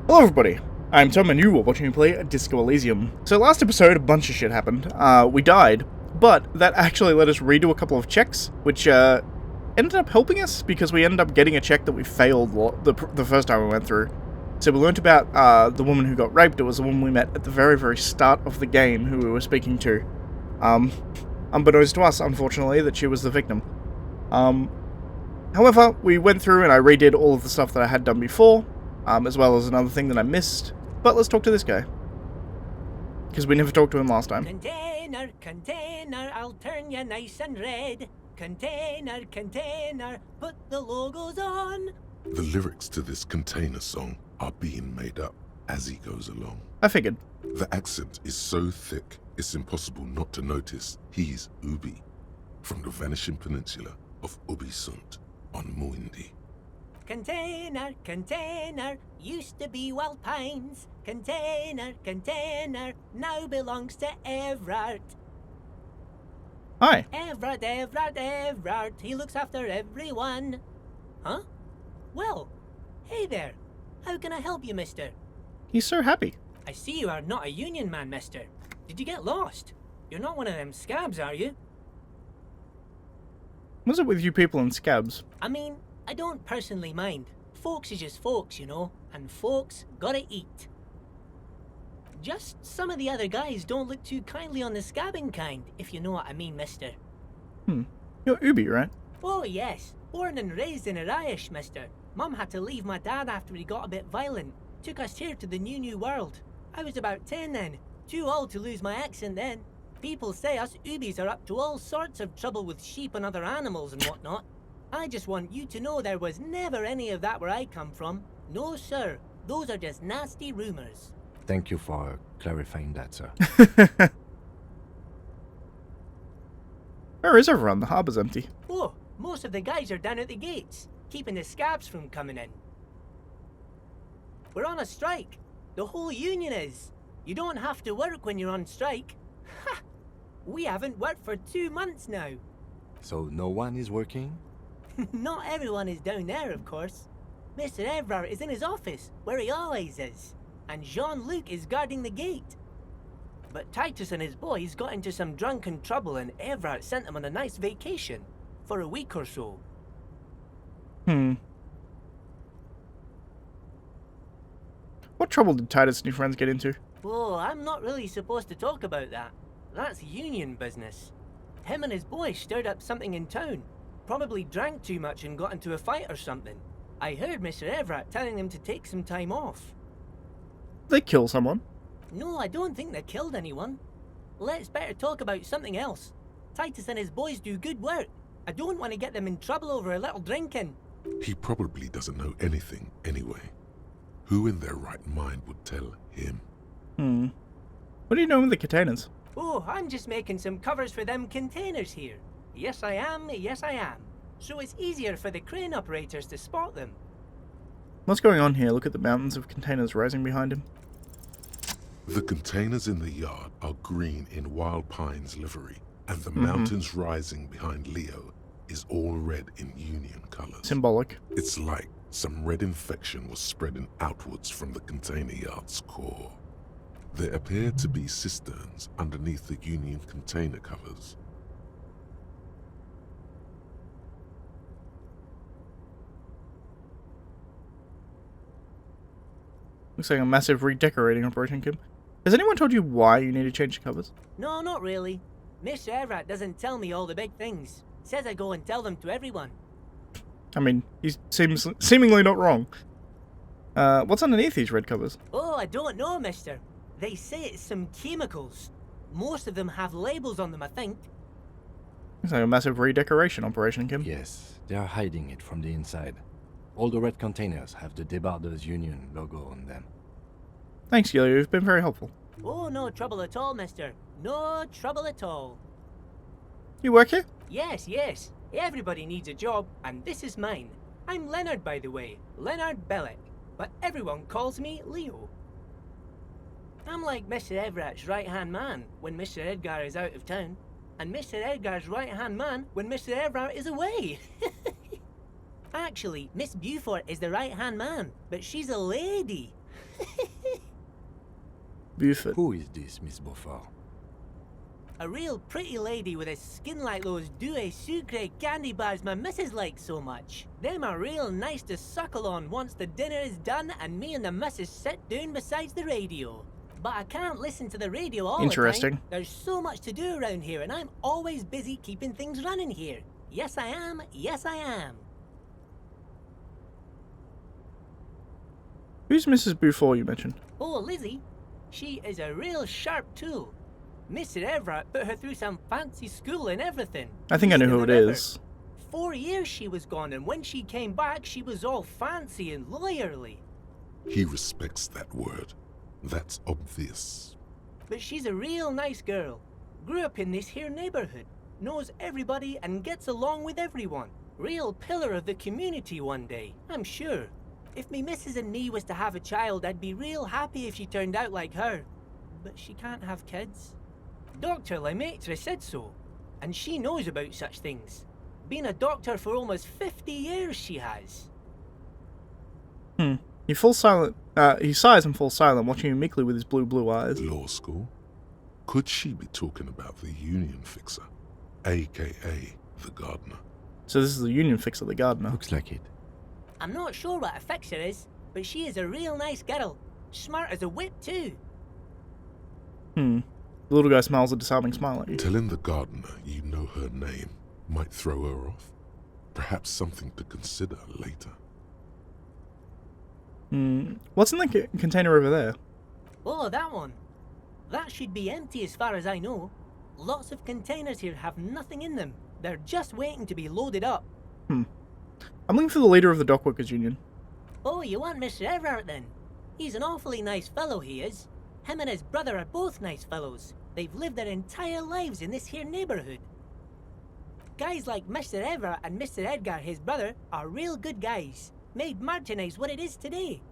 Hello everybody, I'm Tom and you are watching me play Disco Elysium. So last episode a bunch of shit happened. We died, but that actually let us redo a couple of checks, which ended up helping us because we ended up getting a check that we failed the first time we went through. So we learnt about the woman who got raped. It was the woman we met at the very start of the game who we were speaking to. Unbeknownst to us, unfortunately, that she was the victim. However, we went through and I redid all of the stuff that I had done before, as well as another thing that I missed. But let's talk to this guy, because we never talked to him last time. Container, container, I'll turn you nice and red. Container, container, put the logos on. The lyrics to this container song are being made up as he goes along. I figured. The accent is so thick, it's impossible not to notice he's Ubi, from the vanishing peninsula of Ubisunt on Muindi. Container, container, used to be Wild Pines. Container, container, now belongs to Everard. Hi. Everard, he looks after everyone. Huh? Well, hey there. How can I help you, mister? He's so happy. I see you are not a union man, mister. Did you get lost? You're not one of them scabs, are you? What's it with you people and scabs? I mean, I don't personally mind. Folks is just folks, you know, and folks gotta eat. Just some of the other guys don't look too kindly on the scabbing kind, if you know what I mean, mister. You're Ubi, right? Oh yes, born and raised in Arish, mister. Mum had to leave my dad after he got a bit violent. Took us here to the new world. I was about 10 then, too old to lose my accent then. People say us Ubis are up to all sorts of trouble with sheep and other animals and whatnot. I just want you to know there was never any of that where I come from. No, sir. Those are just nasty rumors. Thank you for clarifying that, sir. Where is everyone? The harbor's empty. Oh, most of the guys are down at the gates, keeping the scabs from coming in. We're on a strike. The whole union is. You don't have to work when you're on strike. Ha! We haven't worked for 2 months now. So no one is working? Not everyone is down there, of course. Mr. Everard is in his office, where he always is, and Jean-Luc is guarding the gate. But Titus and his boys got into some drunken trouble and Everard sent them on a nice vacation, for a week or so. What trouble did Titus and your friends get into? Oh, I'm not really supposed to talk about that. That's union business. Him and his boys stirred up something in town. Probably drank too much and got into a fight or something. I heard Mr. Everett telling them to take some time off. They kill someone. No, I don't think they killed anyone. Let's better talk about something else. Titus and his boys do good work. I don't want to get them in trouble over a little drinking. He probably doesn't know anything anyway. Who in their right mind would tell him? What do you know with the containers? Oh, I'm just making some covers for them containers here. Yes I am. So it's easier for the crane operators to spot them. What's going on here? Look at the mountains of containers rising behind him. The containers in the yard are green in Wild Pine's livery, and the mountains rising behind Leo is all red in Union colors. Symbolic. It's like some red infection was spreading outwards from the container yard's core. There appear to be cisterns underneath the Union container covers. Looks like a massive redecorating operation, Kim. Has anyone told you why you need to change the covers? No, not really. Mr. Everett doesn't tell me all the big things. Says I go and tell them to everyone. I mean, he seems seemingly not wrong. What's underneath these red covers? Oh, I don't know, mister. They say it's some chemicals. Most of them have labels on them, I think. Looks like a massive redecoration operation, Kim. Yes, they are hiding it from the inside. All the red containers have the Debarders Union logo on them. Thanks, Gilly. You've been very helpful. Oh, no trouble at all, mister. No trouble at all. You work here? Yes. Everybody needs a job, and this is mine. I'm Leonard, by the way. Leonard Bellick. But everyone calls me Leo. I'm like Mr. Everett's right-hand man when Mr. Edgar is out of town, and Mr. Edgar's right-hand man when Mr. Everett is away. Actually, Miss Beaufort is the right-hand man, but she's a lady. Buford. Who is this, Miss Beaufort? A real pretty lady with a skin like those Douai Sucre candy bars my missus likes so much. Them are real nice to suckle on once the dinner is done and me and the missus sit down beside the radio. But I can't listen to the radio all the time. Interesting. There's so much to do around here and I'm always busy keeping things running here. Yes I am, yes I am. Who's Mrs. Beaufort you mentioned? Oh, Lizzie, she is a real sharp tool. Mr. Everett put her through some fancy school and everything. I think I know who it is. 4 years she was gone, and when she came back, she was all fancy and lawyerly. He respects that word. That's obvious. But she's a real nice girl. Grew up in this here neighborhood. Knows everybody and gets along with everyone. Real pillar of the community one day, I'm sure. If me missus and me was to have a child, I'd be real happy if she turned out like her. But she can't have kids. Dr. Lemaitre said so, and she knows about such things. Been a doctor for almost 50 years she has. He falls silent. He sighs and falls silent, watching you meekly with his blue eyes. Law school? Could she be talking about the union fixer, aka the gardener? So this is the union fixer, the gardener. Looks like it. I'm not sure what a fixer is, but she is a real nice girl. Smart as a whip too. The little guy smiles a disarming smile at you. Telling the gardener you know her name might throw her off. Perhaps something to consider later. What's in the container over there? Oh, that one. That should be empty as far as I know. Lots of containers here have nothing in them. They're just waiting to be loaded up. I'm looking for the leader of the Dockworkers Union. Oh, you want Mr. Everett then? He's an awfully nice fellow, he is. Him and his brother are both nice fellows. They've lived their entire lives in this here neighborhood. Guys like Mr. Everett and Mr. Edgar, his brother, are real good guys. Made Martinez what it is today.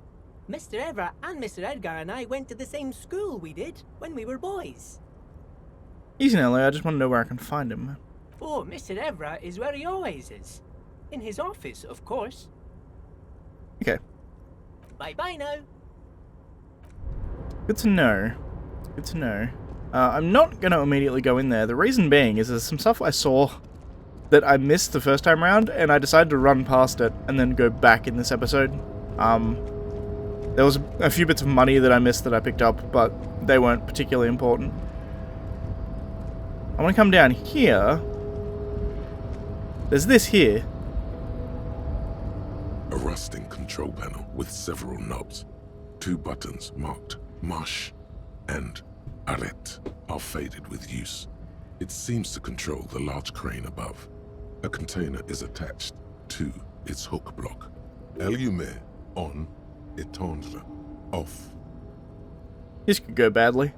Mr. Everett and Mr. Edgar and I went to the same school we did when we were boys. Easy now, I just want to know where I can find him. Oh, Mr. Everett is where he always is. In his office, of course. Okay. Bye-bye now. Good to know. Good to know. I'm not going to immediately go in there. The reason being is there's some stuff I saw that I missed the first time around, and I decided to run past it and then go back in this episode. There was a few bits of money that I missed that I picked up, but they weren't particularly important. I want to come down here. There's this here. A rusting control panel with several knobs. 2 buttons marked Marche and Arrête are faded with use. It seems to control the large crane above. A container is attached to its hook block. Allumer on, éteindre off. This could go badly.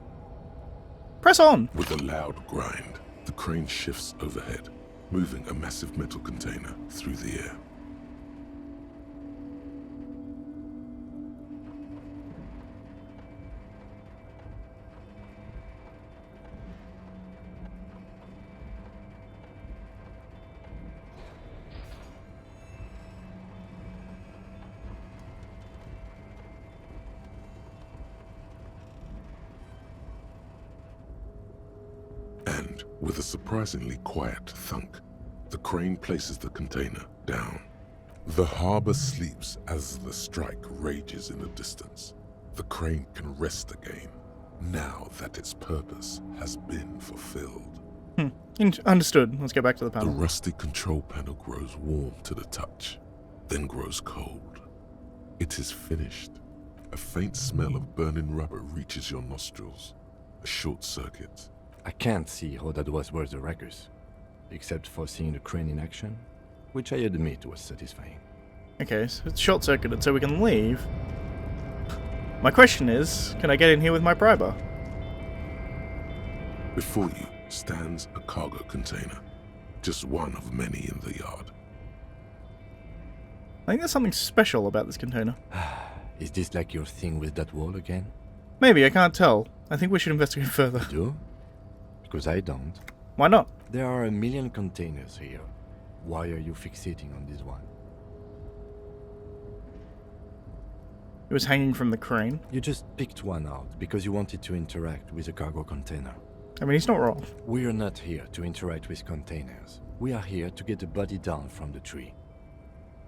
Press on! With a loud grind, the crane shifts overhead, moving a massive metal container through the air. And, with a surprisingly quiet thunk, the crane places the container down. The harbor sleeps as the strike rages in the distance. The crane can rest again, now that its purpose has been fulfilled. Understood. Let's get back to the The panel. rusty control panel grows warm to the touch, then grows cold. It is finished. A faint smell of burning rubber reaches your nostrils. A short circuit. I can't see how that was worth the ruckus, except for seeing the crane in action, which I admit was satisfying. Okay, so it's short-circuited, so we can leave. My question is, can I get in here with my priber? Before you stands a cargo container, just one of many in the yard. I think there's something special about this container. Is this like your thing with that wall again? Maybe, I can't tell. I think we should investigate further. Do? Because I don't. Why not? There are a million containers here. Why are you fixating on this one? It was hanging from the crane. You just picked one out because you wanted to interact with a cargo container. I mean, he's not wrong. We're not here to interact with containers. We are here to get the body down from the tree.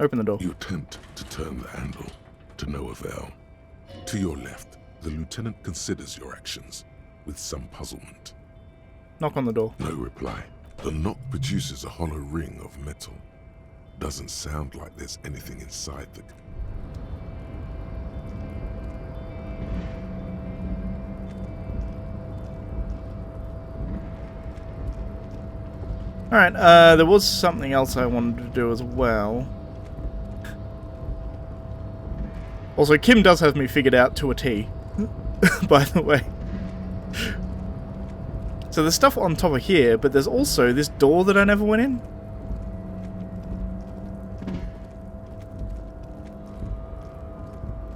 Open the door. You attempt to turn the handle, to no avail. To your left, the lieutenant considers your actions with some puzzlement. Knock on the door. No reply. The knock produces a hollow ring of metal. Doesn't sound like there's anything inside the... Alright, there was something else I wanted to do as well. Also, Kim does have me figured out to a T, by the way. So there's stuff on top of here, but there's also this door that I never went in.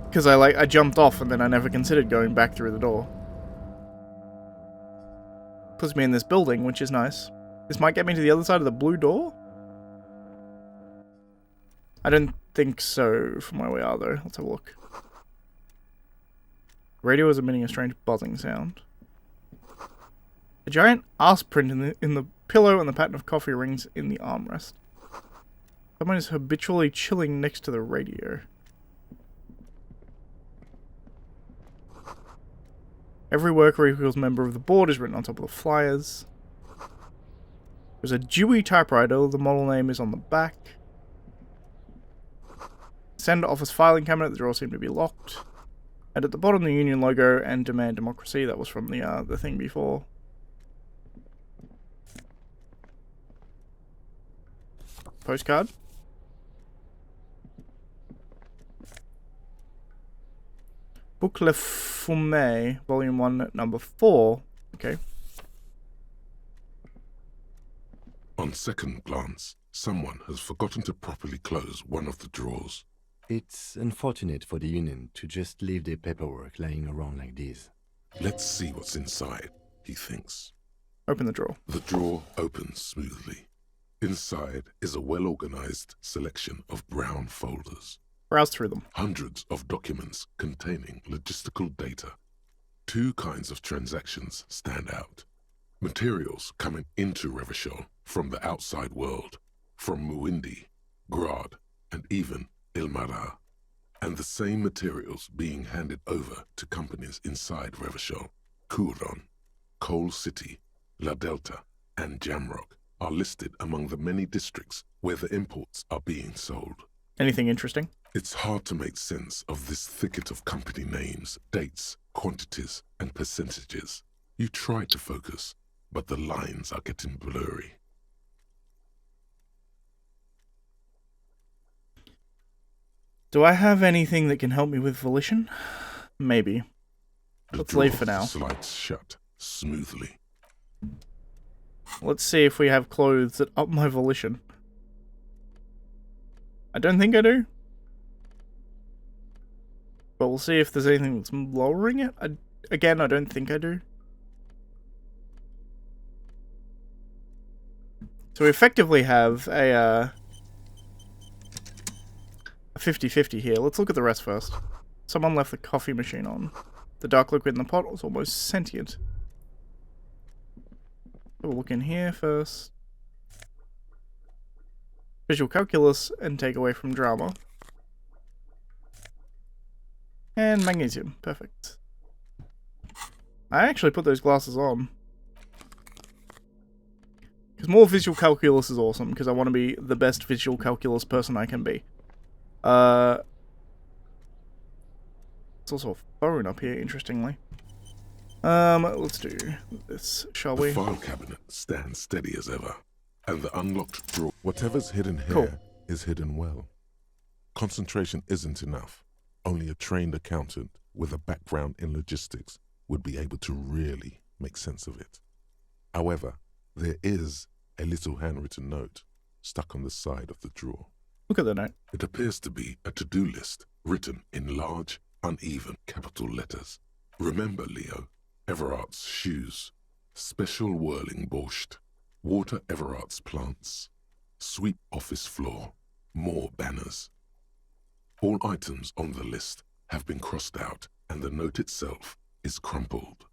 Because I jumped off and then I never considered going back through the door. Puts me in this building, which is nice. This might get me to the other side of the blue door? I don't think so from where we are, though. Let's have a look. Radio is emitting a strange buzzing sound. A giant ass print in the pillow and the pattern of coffee rings in the armrest. Someone is habitually chilling next to the radio. Every worker equals member of the board is written on top of the flyers. There's a Dewey typewriter, the model name is on the back. Send office filing cabinet, the drawers seem to be locked. And at the bottom the union logo and demand democracy, that was from the thing before. Postcard. Book Le Fumé, Volume 1, Number 4. Okay. On second glance, someone has forgotten to properly close one of the drawers. It's unfortunate for the Union to just leave their paperwork lying around like this. Let's see what's inside, he thinks. Open the drawer. The drawer opens smoothly. Inside is a well-organized selection of brown folders. Browse through them. Hundreds of documents containing logistical data. Two kinds of transactions stand out. Materials coming into Revachol from the outside world, from Muindi, Grad, and even Ilmara, and the same materials being handed over to companies inside Revachol. Kuron, Coal City, La Delta, and Jamrock are listed among the many districts where the imports are being sold. Anything interesting? It's hard to make sense of this thicket of company names, dates, quantities, and percentages. You try to focus, but the lines are getting blurry. Do I have anything that can help me with volition? Maybe. Let's leave for now. Slides shut smoothly. Let's see if we have clothes that up my volition. I don't think I do. But we'll see if there's anything that's lowering it. Again, I don't think I do. So we effectively have a 50-50 here. Let's look at the rest first. Someone left the coffee machine on. The dark liquid in the pot was almost sentient. We'll look in here first. Visual calculus and take away from drama. And magnesium. Perfect. I actually put those glasses on. Because more visual calculus is awesome, because I want to be the best visual calculus person I can be. There's also a phone up here, interestingly. Let's do this, shall we? The file cabinet stands steady as ever, and the unlocked drawer. Whatever's hidden here Cool. is hidden well. Concentration isn't enough. Only a trained accountant with a background in logistics would be able to really make sense of it. However, there is a little handwritten note stuck on the side of the drawer. Look at the note. It appears to be a to-do list written in large, uneven capital letters. Remember, Leo, Everart's shoes, special whirling borscht, water Everart's plants, sweep office floor, more banners. All items on the list have been crossed out, and the note itself is crumpled.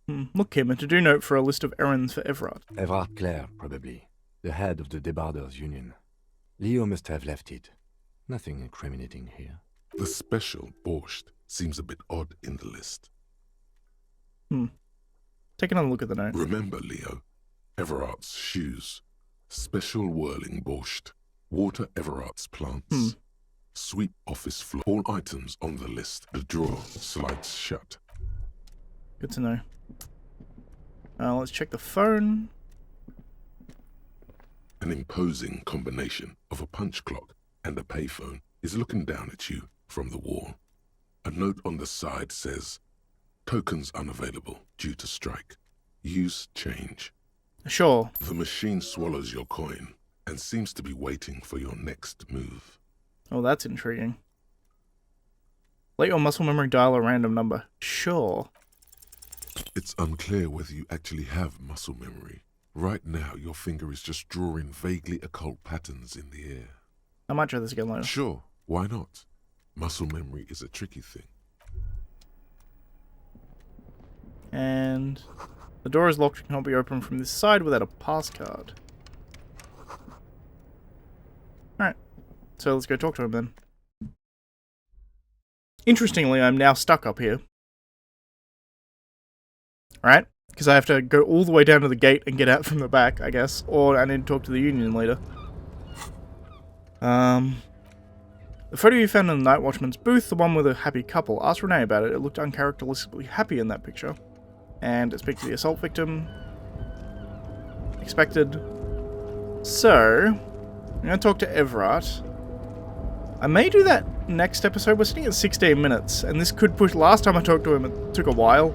Look, Kim, and to do note for a list of errands for Everard. Everard Clare, probably. The head of the Debarders Union. Leo must have left it. Nothing incriminating here. The special borscht seems a bit odd in the list. Take another look at the note. Remember, Leo, Everard's shoes. Special whirling borscht. Water Everard's plants. Sweep office floor. All items on the list. The drawer slides shut. Good to know. Let's check the phone. An imposing combination of a punch clock and a payphone is looking down at you from the wall. A note on the side says, "Tokens unavailable due to strike. Use change." Sure. The machine swallows your coin and seems to be waiting for your next move. Oh, that's intriguing. Let your muscle memory dial a random number. Sure. It's unclear whether you actually have muscle memory. Right now, your finger is just drawing vaguely occult patterns in the air. I might try this again later. Sure, why not? Muscle memory is a tricky thing. And the door is locked and cannot be opened from this side without a passcard. Alright, so let's go talk to him then. Interestingly, I'm now stuck up here. Alright? Because I have to go all the way down to the gate and get out from the back, I guess. Or I need to talk to the Union later. The photo you found in the Night Watchman's booth, the one with a happy couple, ask Renee about it. It looked uncharacteristically happy in that picture. And it speaks to the assault victim. Expected. So, I'm going to talk to Everard. I may do that next episode. We're sitting at 16 minutes, and this could push... Last time I talked to him, it took a while.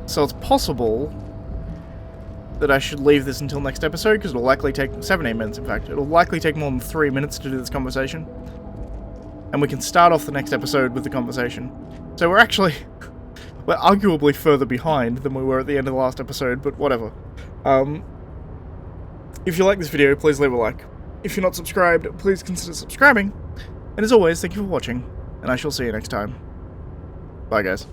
So it's possible that I should leave this until next episode, because it'll likely take 17 minutes, in fact. It'll likely take more than 3 minutes to do this conversation. And we can start off the next episode with the conversation. So we're actually... we're arguably further behind than we were at the end of the last episode, but whatever. If you like this video, please leave a like. If you're not subscribed, please consider subscribing. And as always, thank you for watching, and I shall see you next time. Bye, guys.